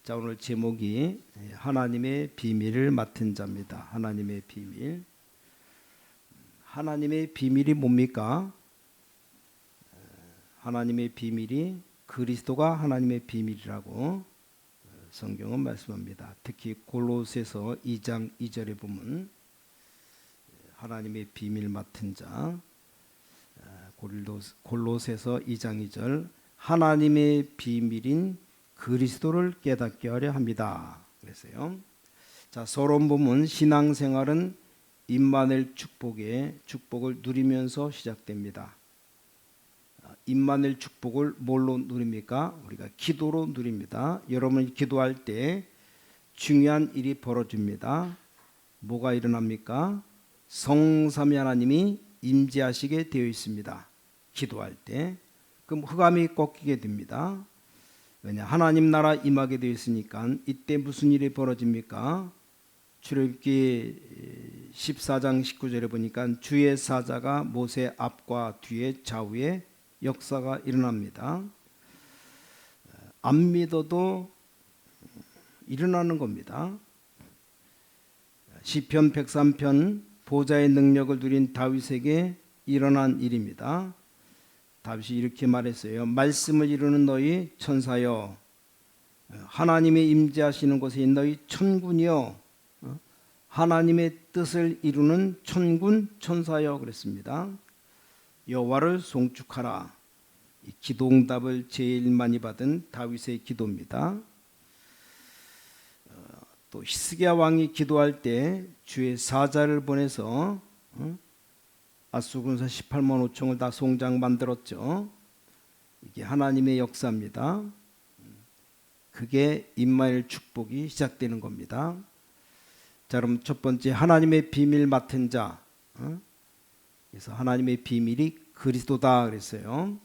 자, 오늘 제목이 하나님의 비밀을 맡은 자입니다. 하나님의 비밀. 하나님의 비밀이 뭡니까? 하나님의 비밀이 그리스도가 하나님의 비밀이라고 성경은 말씀합니다. 특히 골로새서 2장 2절에 보면 하나님의 비밀 맡은 자, 골로새서 2장 2절, 하나님의 비밀인 그리스도를 깨닫게 하려 합니다. 그래서요. 자, 서론 보면 신앙생활은 임마누엘 축복을 누리면서 시작됩니다. 임마누엘 축복을 뭘로 누립니까? 우리가 기도로 누립니다. 여러분이 기도할 때 중요한 일이 벌어집니다. 뭐가 일어납니까? 성삼위 하나님이 임재하시게 되어 있습니다. 기도할 때. 그럼 흑암이 꺾이게 됩니다. 왜냐? 하나님 나라 임하게 되어 있으니까. 이때 무슨 일이 벌어집니까? 출애굽기 14장 19절에 보니까 주의 사자가 모세 앞과 뒤에 좌우에 역사가 일어납니다. 안 믿어도 일어나는 겁니다. 시편 103편 보좌의 능력을 누린 다윗에게 일어난 일입니다. 다윗이 이렇게 말했어요. 말씀을 이루는 너희 천사여, 하나님의 임재하시는 곳에 너희 천군이여, 하나님의 뜻을 이루는 천군 천사여 그랬습니다. 여호와를 송축하라. 이 기도 응답을 제일 많이 받은 다윗의 기도입니다. 또 히스기야 왕이 기도할 때 주의 사자를 보내서 앗수군사 18만 5천을 다 송장 만들었죠. 이게 하나님의 역사입니다. 그게 임마누엘 축복이 시작되는 겁니다. 자, 그럼 첫 번째 하나님의 비밀 맡은 자. 그래서 하나님의 비밀이 그리스도다 그랬어요.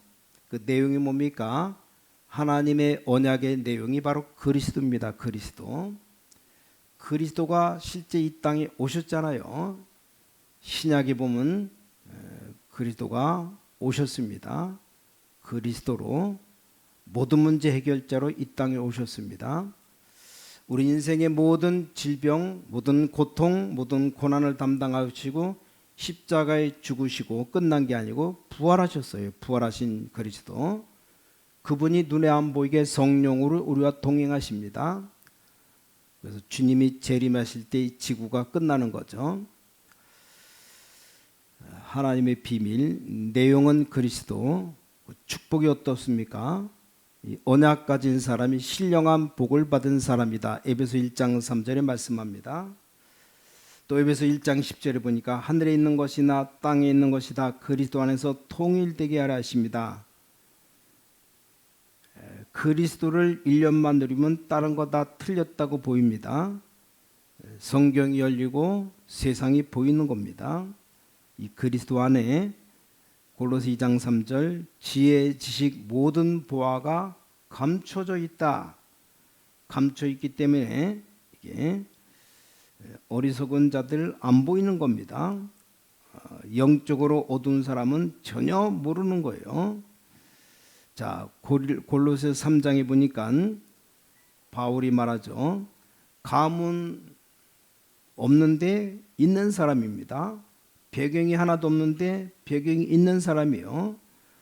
그 내용이 뭡니까? 하나님의 언약의 내용이 바로 그리스도입니다. 그리스도. 그리스도가 실제 이 땅에 오셨잖아요. 신약에 보면 그리스도가 오셨습니다. 그리스도로 모든 문제 해결자로 이 땅에 오셨습니다. 우리 인생의 모든 질병, 모든 고통, 모든 고난을 담당하시고 십자가에 죽으시고 끝난 게 아니고 부활하셨어요. 부활하신 그리스도. 그분이 눈에 안 보이게 성령으로 우리와 동행하십니다. 그래서 주님이 재림하실 때 이 지구가 끝나는 거죠. 하나님의 비밀, 내용은 그리스도. 축복이 어떻습니까? 이 언약 가진 사람이 신령한 복을 받은 사람이다. 에베소 1장 3절에 말씀합니다. 또 에베소 1장 10절에 보니까 하늘에 있는 것이나 땅에 있는 것이 다 그리스도 안에서 통일되게 하려 하십니다. 그리스도를 1년만 누리면 다른 거 다 틀렸다고 보입니다. 성경이 열리고 세상이 보이는 겁니다. 이 그리스도 안에 골로새 2장 3절 지혜, 지식, 모든 보화가 감춰져 있다. 감춰 있기 때문에 이게 어리석은 자들 안 보이는 겁니다. 영적으로 어두운 사람은 전혀 모르는 거예요. 자, 골로새 3장에 보니까 바울이 말하죠. 가문 없는데 있는 사람입니다. 배경이 하나도 없는데 배경이 있는 사람이에요.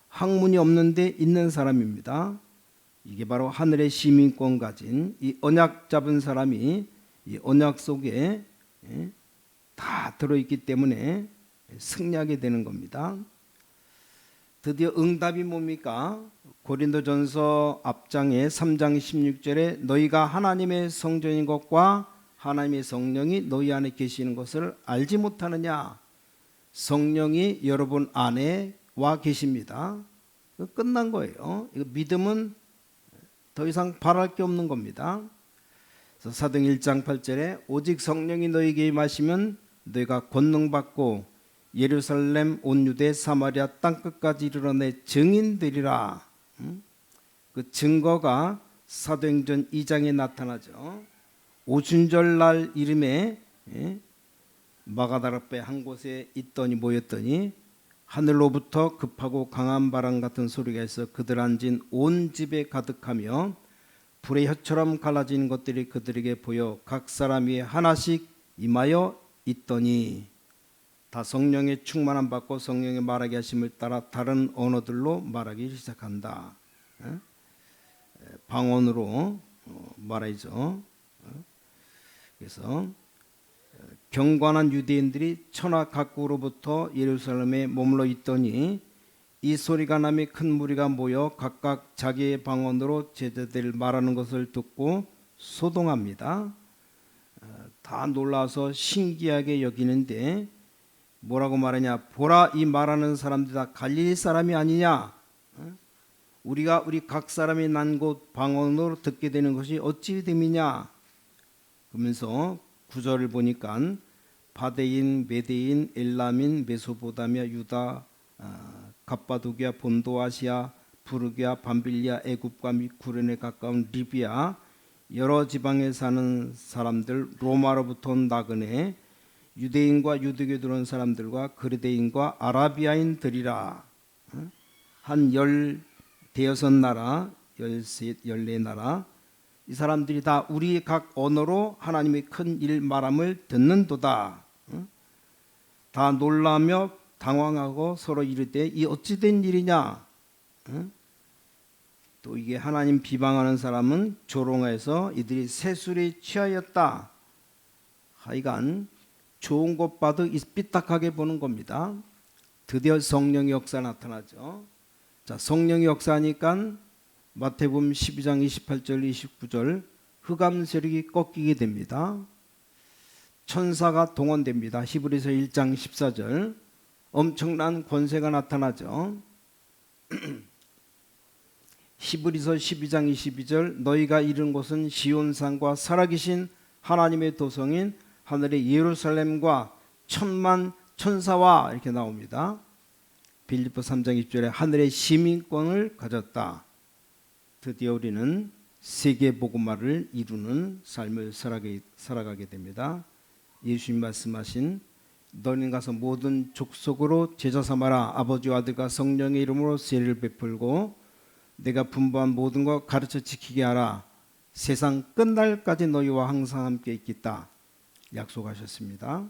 학문이 없는데 있는 사람입니다. 이게 바로 하늘의 시민권 가진 이 언약 잡은 사람이 이 언약 속에 다 들어있기 때문에 승리하게 되는 겁니다. 드디어 응답이 뭡니까? 고린도전서 앞장에 3장 16절에 너희가 하나님의 성전인 것과 하나님의 성령이 너희 안에 계시는 것을 알지 못하느냐? 성령이 여러분 안에 와 계십니다. 끝난 거예요. 이거 믿음은 더 이상 바랄 게 없는 겁니다. 그래서 사도행 1장 8절에 오직 성령이 너희에게 임하시면 너희가 권능 받고 예루살렘 온 유대 사마리아 땅끝까지 이르러 내 증인되리라. 그 증거가 사도행전 2장에 나타나죠. 오순절날 이름에 마가다라배 한 곳에 있더니 모였더니 하늘로부터 급하고 강한 바람 같은 소리가 있어 그들 앉은 온 집에 가득하며 불의 혀처럼 갈라진 것들이 그들에게 보여 각 사람 위에 하나씩 임하여 있더니 다 성령의 충만함 받고 성령의 말하게 하심을 따라 다른 언어들로 말하기 시작한다. 방언으로 말하죠. 그래서 경건한 유대인들이 천하 각국으로부터 예루살렘에 머물러 있더니 이 소리가 나며 큰 무리가 모여 각각 자기의 방언으로 제자들 말하는 것을 듣고 소동합니다. 다 놀라서 신기하게 여기는데 뭐라고 말하냐? 보라, 이 말하는 사람들 다 갈릴리 사람이 아니냐? 우리가 우리 각 사람이 난 곳 방언으로 듣게 되는 것이 어찌 됨이냐? 그러면서 구절을 보니까 바데인, 메데인, 엘람인, 메소포타미아, 유다, 갑바도기아, 본도, 아시아, 부르기아, 밤빌리아, 애굽과 및 구련에 가까운 리비아 여러 지방에 사는 사람들, 로마로부터 온 나그네, 유대인과 유대교에 들어온 사람들과 그리대인과 아라비아인들이라. 한 15나라, 14나라 이 사람들이 다 우리 각 언어로 하나님의 큰 일 말함을 듣는도다. 다 놀라며 당황하고 서로 이르되 이 어찌된 일이냐? 또 이게 하나님 비방하는 사람은 조롱해서 이들이 세술에 취하였다. 하여간 좋은 것 봐도 삐딱하게 보는 겁니다. 드디어 성령의 역사 나타나죠. 자, 성령의 역사니까 마태복음 12장 28절 29절 흑암 세력이 꺾이게 됩니다. 천사가 동원됩니다. 히브리서 1장 14절 엄청난 권세가 나타나죠. 히브리서 12장 22절 너희가 이른 곳은 시온산과 살아계신 하나님의 도성인 하늘의 예루살렘과 천만 천사와 이렇게 나옵니다. 빌립보 3장 2절에 하늘의 시민권을 가졌다. 드디어 우리는 세계 복음화를 이루는 삶을 살아가게 됩니다. 예수님 말씀하신 너희는 가서 모든 족속으로 제자 삼아라. 아버지와 아들과 성령의 이름으로 세례를 베풀고 내가 분부한 모든 것 가르쳐 지키게 하라. 세상 끝날까지 너희와 항상 함께 있겠다 약속하셨습니다.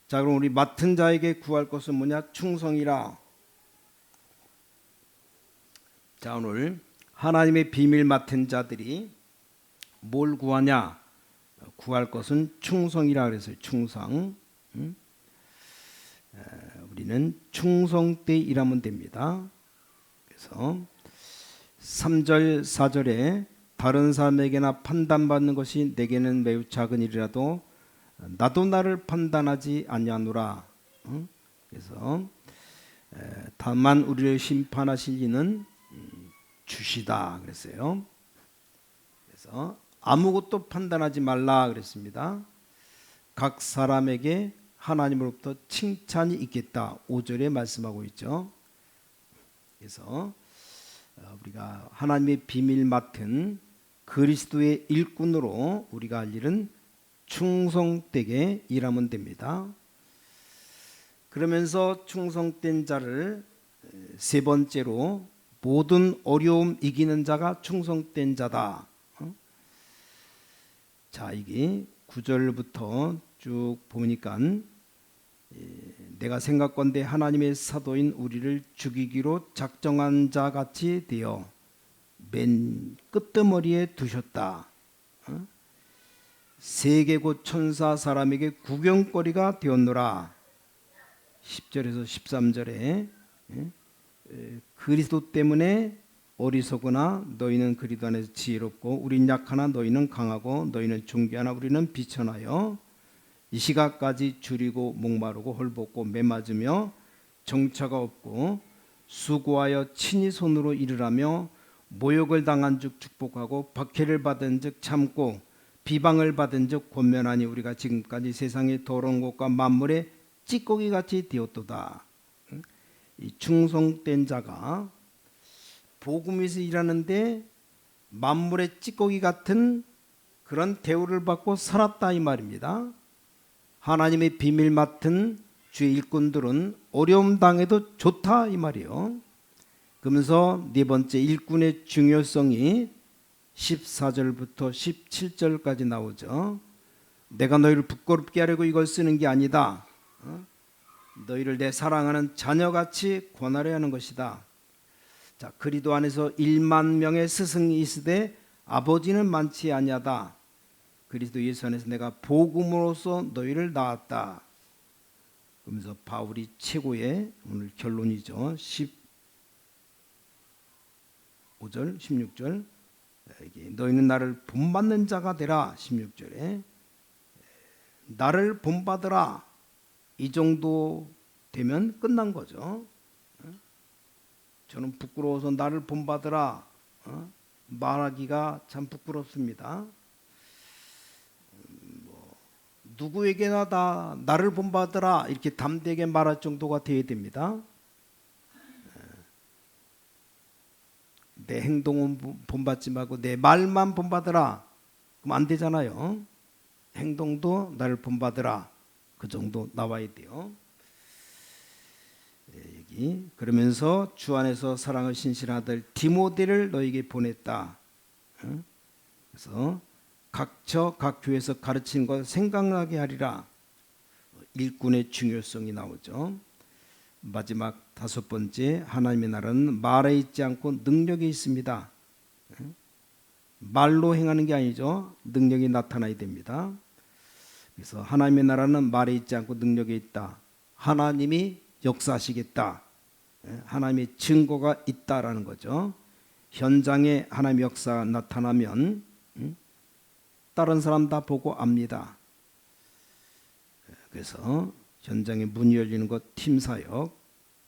자, 그럼 우리 맡은 자에게 구할 것은 뭐냐? 충성이라. 자, 오늘 하나님의 비밀 맡은 자들이 뭘 구하냐? 구할 것은 충성이라 그랬어요. 충성. 우리는 충성 때 일하면 됩니다. 그래서 3절 4절에 다른 사람에게나 판단받는 것이 내게는 매우 작은 일이라도 나도 나를 판단하지 아니하노라. 그래서 다만 우리를 심판하실 이는 주시다 그랬어요. 그래서 아무것도 판단하지 말라 그랬습니다. 각 사람에게 하나님으로부터 칭찬이 있겠다 5절에 말씀하고 있죠. 그래서 우리가 하나님의 비밀 맡은 그리스도의 일꾼으로 우리가 할 일은 충성되게 일하면 됩니다. 그러면서 충성된 자를 세 번째로 모든 어려움 이기는 자가 충성된 자다. 자, 이게 9절부터 쭉 보니까 내가 생각건대 하나님의 사도인 우리를 죽이기로 작정한 자 같이 되어 맨 끄트머리에 두셨다. 세계 곧 천사 사람에게 구경거리가 되었노라. 10절에서 13절에 그리스도 때문에 어리석으나 너희는 그리스도 안에서 지혜롭고 우린 약하나 너희는 강하고 너희는 존귀하나 우리는 비천하여 이 시각까지 줄이고 목마르고 헐벗고 매맞으며 정처가 없고 수고하여 친히 손으로 일을 모욕을 당한 즉 축복하고 박해를 받은 즉 참고 비방을 받은 즉 권면하니 우리가 지금까지 세상의 더러운 것과 만물의 찌꺼기 같이 되었도다. 이 충성된 자가 복음에서 일하는데 만물의 찌꺼기 같은 그런 대우를 받고 살았다 이 말입니다. 하나님의 비밀 맡은 주의 일꾼들은 어려움 당해도 좋다 이 말이에요. 그러면서 네 번째 일꾼의 중요성이 14절부터 17절까지 나오죠. 내가 너희를 부끄럽게 하려고 이걸 쓰는 게 아니다. 너희를 내 사랑하는 자녀같이 권하려 하는 것이다. 자, 그리스도 안에서 1만 명의 스승이 있으되 아버지는 많지 아니하다. 그리스도 예수 안에서 내가 복음으로써 너희를 낳았다. 그러면서 바울이 최고의 오늘 결론이죠. 15절, 16절. 너희는 나를 본받는 자가 되라. 16절에 나를 본받으라. 이 정도 되면 끝난 거죠. 저는 부끄러워서 나를 본받으라 말하기가 참 부끄럽습니다. 누구에게나 다 나를 본받으라 이렇게 담대하게 말할 정도가 되어야 됩니다. 내 행동은 본받지 말고 내 말만 본받으라. 그럼 안 되잖아요. 행동도 나를 본받으라. 그 정도 나와야 돼요. 여기 그러면서 주 안에서 사랑을 신실한 아들 디모데를 너에게 보냈다. 그래서 각처 각 교회에서 가르치는 것 생각나게 하리라. 일꾼의 중요성이 나오죠. 마지막 5번째, 하나님의 나라는 말에 있지 않고 능력이 있습니다. 말로 행하는 게 아니죠. 능력이 나타나야 됩니다. 그래서 하나님의 나라는 말에 있지 않고 능력이 있다. 하나님이 역사하시겠다. 하나님의 증거가 있다라는 거죠. 현장에 하나님의 역사가 나타나면 다른 사람 다 보고 압니다. 그래서 현장에 문이 열리는 것, 팀사역,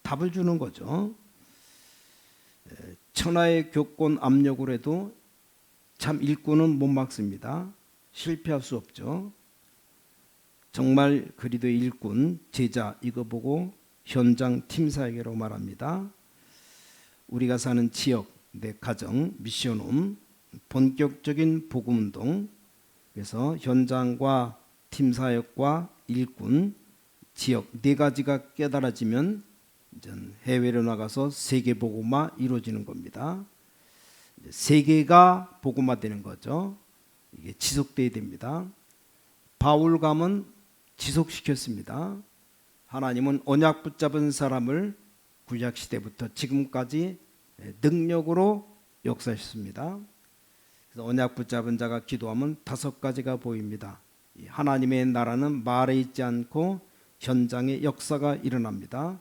답을 주는 거죠. 천하의 교권 압력으로 해도 참 일꾼은 못 막습니다. 실패할 수 없죠. 정말 그리스도의 일꾼, 제자 이거 보고 현장 팀사역이라고 말합니다. 우리가 사는 지역, 내 가정, 미션홈, 본격적인 복음운동, 그래서 현장과 팀사역과 일꾼, 지역 네 가지가 깨달아지면 해외로 나가서 세계 복음화 이루어지는 겁니다. 세계가 복음화되는 거죠. 이게 지속돼야 됩니다. 바울감은 지속시켰습니다. 하나님은 언약 붙잡은 사람을 구약 시대부터 지금까지 능력으로 역사하셨습니다. 그래서 언약 붙잡은 자가 기도하면 5가지가 보입니다. 하나님의 나라는 말에 있지 않고 현장에 역사가 일어납니다.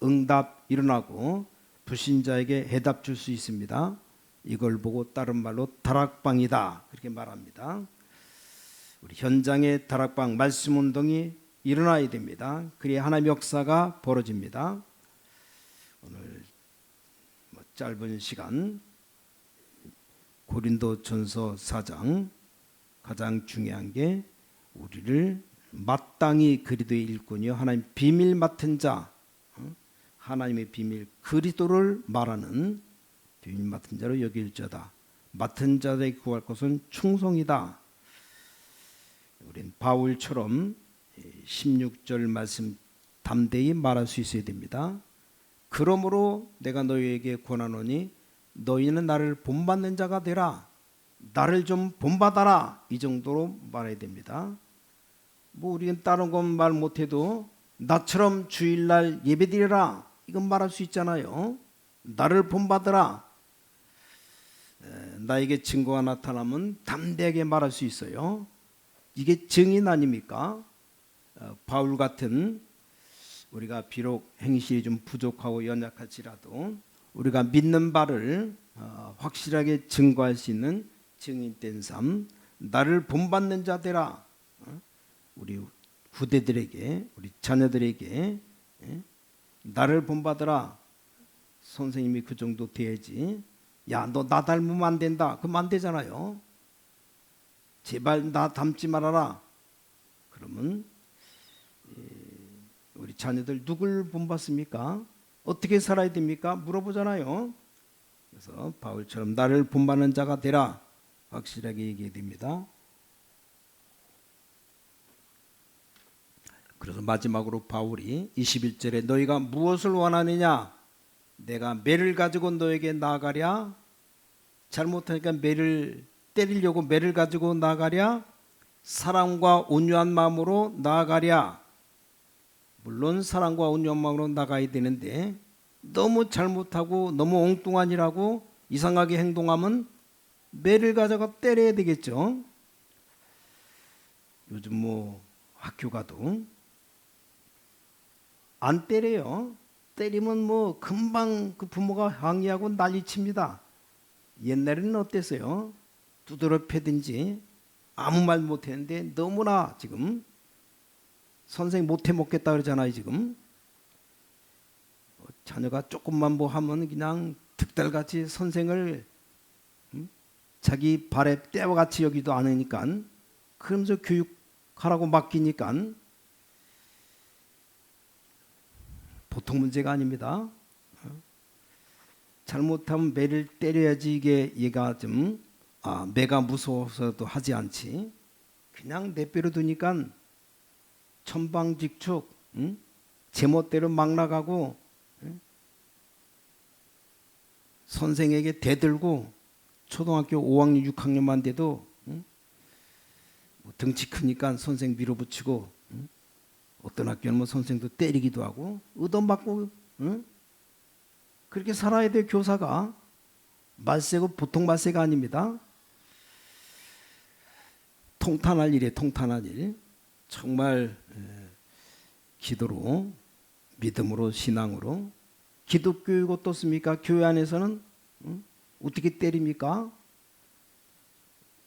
응답 일어나고 불신자에게 해답 줄 수 있습니다. 이걸 보고 다른 말로 다락방이다 그렇게 말합니다. 우리 현장에 다락방 말씀 운동이 일어나야 됩니다. 그래야 하나님의 역사가 벌어집니다. 오늘 짧은 시간 고린도전서 4장 가장 중요한 게 우리를 마땅히 그리스도의 일꾼이요 하나님 비밀 맡은 자, 하나님의 비밀 그리스도를 말하는 비밀 맡은 자로 여길 자다. 맡은 자에게 구할 것은 충성이다. 우린 바울처럼 16절 말씀 담대히 말할 수 있어야 됩니다. 그러므로 내가 너희에게 권하노니 너희는 나를 본받는 자가 되라. 나를 좀 본받아라. 이 정도로 말해야 됩니다. 우리는 다른 건 말 못해도 나처럼 주일날 예배드리라. 이건 말할 수 있잖아요. 나를 본받으라. 나에게 증거가 나타나면 담대하게 말할 수 있어요. 이게 증인 아닙니까? 바울 같은 우리가 비록 행실이 좀 부족하고 연약할지라도 우리가 믿는 바를 확실하게 증거할 수 있는 증인된 삶, 나를 본받는 자 되라. 우리 후대들에게, 우리 자녀들에게 나를 본받으라. 선생님이 그 정도 돼야지. 야, 너 나 닮으면 안 된다. 그럼 안 되잖아요. 제발 나 닮지 말아라. 그러면 우리 자녀들 누굴 본받습니까? 어떻게 살아야 됩니까? 물어보잖아요. 그래서 바울처럼 나를 본받는 자가 되라. 확실하게 얘기해야 됩니다. 그래서 마지막으로 바울이 21절에 너희가 무엇을 원하느냐? 내가 매를 가지고 너에게 나아가랴? 잘못하니까 매를 때리려고 매를 가지고 나아가랴 사랑과 온유한 마음으로 나아가랴. 물론 사랑과 온유한 마음으로 나가야 되는데 너무 잘못하고 너무 엉뚱한 일하고 이상하게 행동하면 매를 가져가 때려야 되겠죠. 요즘 뭐 학교 가도 안 때려요. 때리면 뭐 금방 그 부모가 항의하고 난리칩니다. 옛날에는 어땠어요? 두드러 패든지 아무 말 못했는데 너무나 지금 선생 못해 먹겠다 그러잖아요. 지금 자녀가 조금만 뭐 하면 그냥 득달같이 선생을 자기 발에 떼와 같이 여기도 않으니까 그러면서 교육하라고 맡기니까 보통 문제가 아닙니다. 잘못하면 매를 때려야지 이게 얘가 좀 매가 무서워서도 하지 않지. 그냥 내버려 두니까 천방직축 제멋대로 막 나가고 선생에게 대들고 초등학교 5학년 6학년만 돼도 뭐 등치 크니까 선생 밀어붙이고 어떤 학교는 뭐 선생도 때리기도 하고 얻어맞고 그렇게 살아야 돼. 교사가 말세고 보통 말세가 아닙니다. 통탄할 일이에요. 통탄할 일. 정말 기도로 믿음으로 신앙으로 기독교육 어떻습니까? 교회 안에서는 어떻게 때립니까?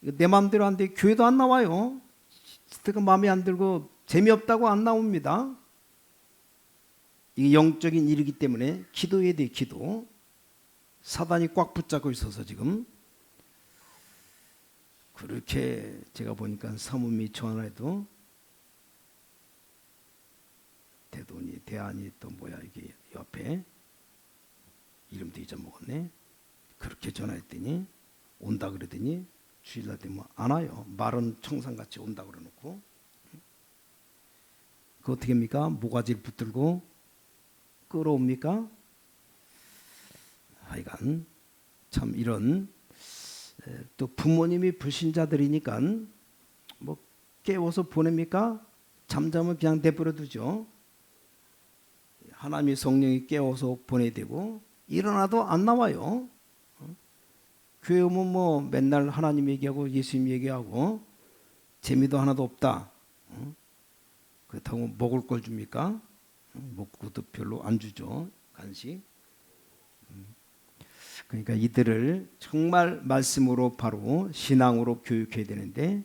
내 마음대로 안 돼. 교회도 안 나와요. 스트가 마음에 안 들고 재미없다고 안 나옵니다. 이게 영적인 일이기 때문에 기도해야 돼. 기도. 사단이 꽉 붙잡고 있어서 지금 그렇게 제가 보니까 사모님이 전화해도 대돈이 대안이 또 뭐야 이게 옆에 이름도 잊어먹었네. 그렇게 전화했더니 온다 그러더니 주일날 되면 안 와요. 말은 청산같이 온다 그래놓고 그 어떻게 합니까? 모가지를 붙들고 끌어옵니까? 하여간 참 이런 또 부모님이 불신자들이니까 뭐 깨워서 보냅니까? 잠자면 그냥 내버려 두죠. 하나님의 성령이 깨워서 보내야 되고 일어나도 안 나와요. 교회 오면 뭐 맨날 하나님 얘기하고 예수님 얘기하고 재미도 하나도 없다. 그렇다고 먹을 걸 줍니까? 먹고도 별로 안 주죠. 간식. 그러니까 이들을 정말 말씀으로 바로 신앙으로 교육해야 되는데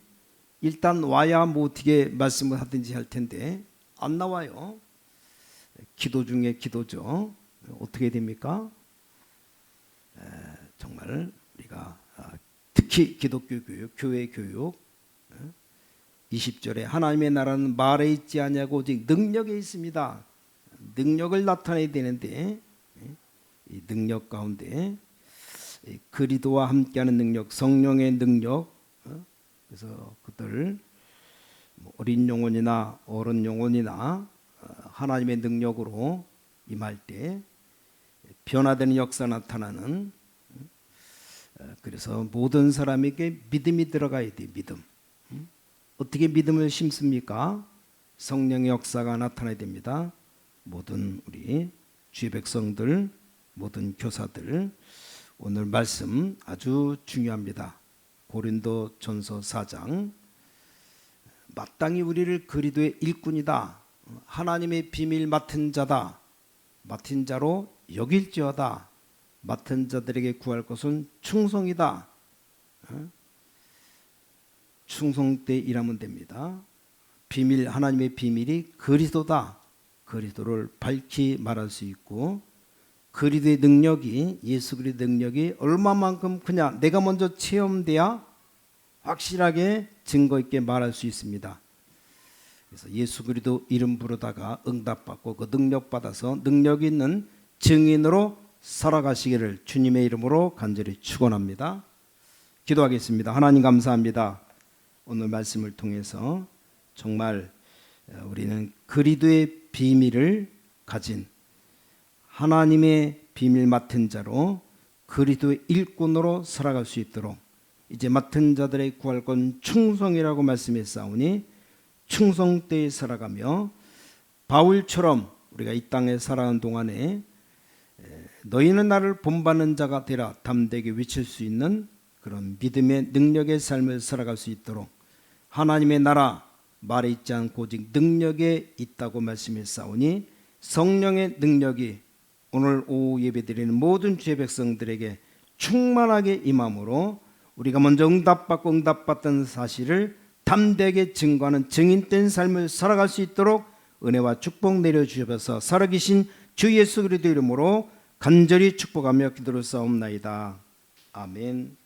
일단 와야 뭐 어떻게 말씀을 하든지 할 텐데 안 나와요. 기도 중에 기도죠. 어떻게 됩니까? 정말 우리가 특히 기독교 교육, 교회 교육 20절에 하나님의 나라는 말에 있지 아니하고 오직 능력에 있습니다. 능력을 나타내야 되는데 이 능력 가운데 그리스도와 함께하는 능력, 성령의 능력, 그래서 그들 어린 영혼이나 어른 영혼이나 하나님의 능력으로 임할 때 변화되는 역사 나타나는 그래서 모든 사람에게 믿음이 들어가야 돼. 믿음. 어떻게 믿음을 심습니까? 성령의 역사가 나타나야 됩니다. 모든 우리 주의 백성들, 모든 교사들 오늘 말씀 아주 중요합니다. 고린도전서 4장 마땅히 우리를 그리스도의 일꾼이다. 하나님의 비밀 맡은 자다. 맡은 자로 여길지어다. 맡은 자들에게 구할 것은 충성이다. 충성 때 일하면 됩니다. 비밀 하나님의 비밀이 그리스도다. 그리스도를 밝히 말할 수 있고 그리스도의 능력이 예수 그리스도의 능력이 얼마만큼 그냥 내가 먼저 체험돼야 확실하게 증거 있게 말할 수 있습니다. 그래서 예수 그리스도 이름 부르다가 응답받고 그 능력 받아서 능력 있는 증인으로 살아가시기를 주님의 이름으로 간절히 축원합니다. 기도하겠습니다. 하나님 감사합니다. 오늘 말씀을 통해서 정말 우리는 그리스도의 비밀을 가진 하나님의 비밀 맡은 자로 그리스도의 일꾼으로 살아갈 수 있도록 이제 맡은 자들의 구할 건 충성이라고 말씀했사오니 충성되이 살아가며 바울처럼 우리가 이 땅에 살아가는 동안에 너희는 나를 본받는 자가 되라 담대하게 외칠 수 있는 그런 믿음의 능력의 삶을 살아갈 수 있도록 하나님의 나라 말에 있지 않고 오직 능력에 있다고 말씀했사오니 성령의 능력이 오늘 오후 예배드리는 모든 주의 백성들에게 충만하게 임함으로 우리가 먼저 응답받고 응답받던 사실을 담대하게 증거하는 증인된 삶을 살아갈 수 있도록 은혜와 축복 내려주셔서 살아계신 주 예수 그리스도 이름으로 간절히 축복하며 기도를 싸움나이다. 아멘.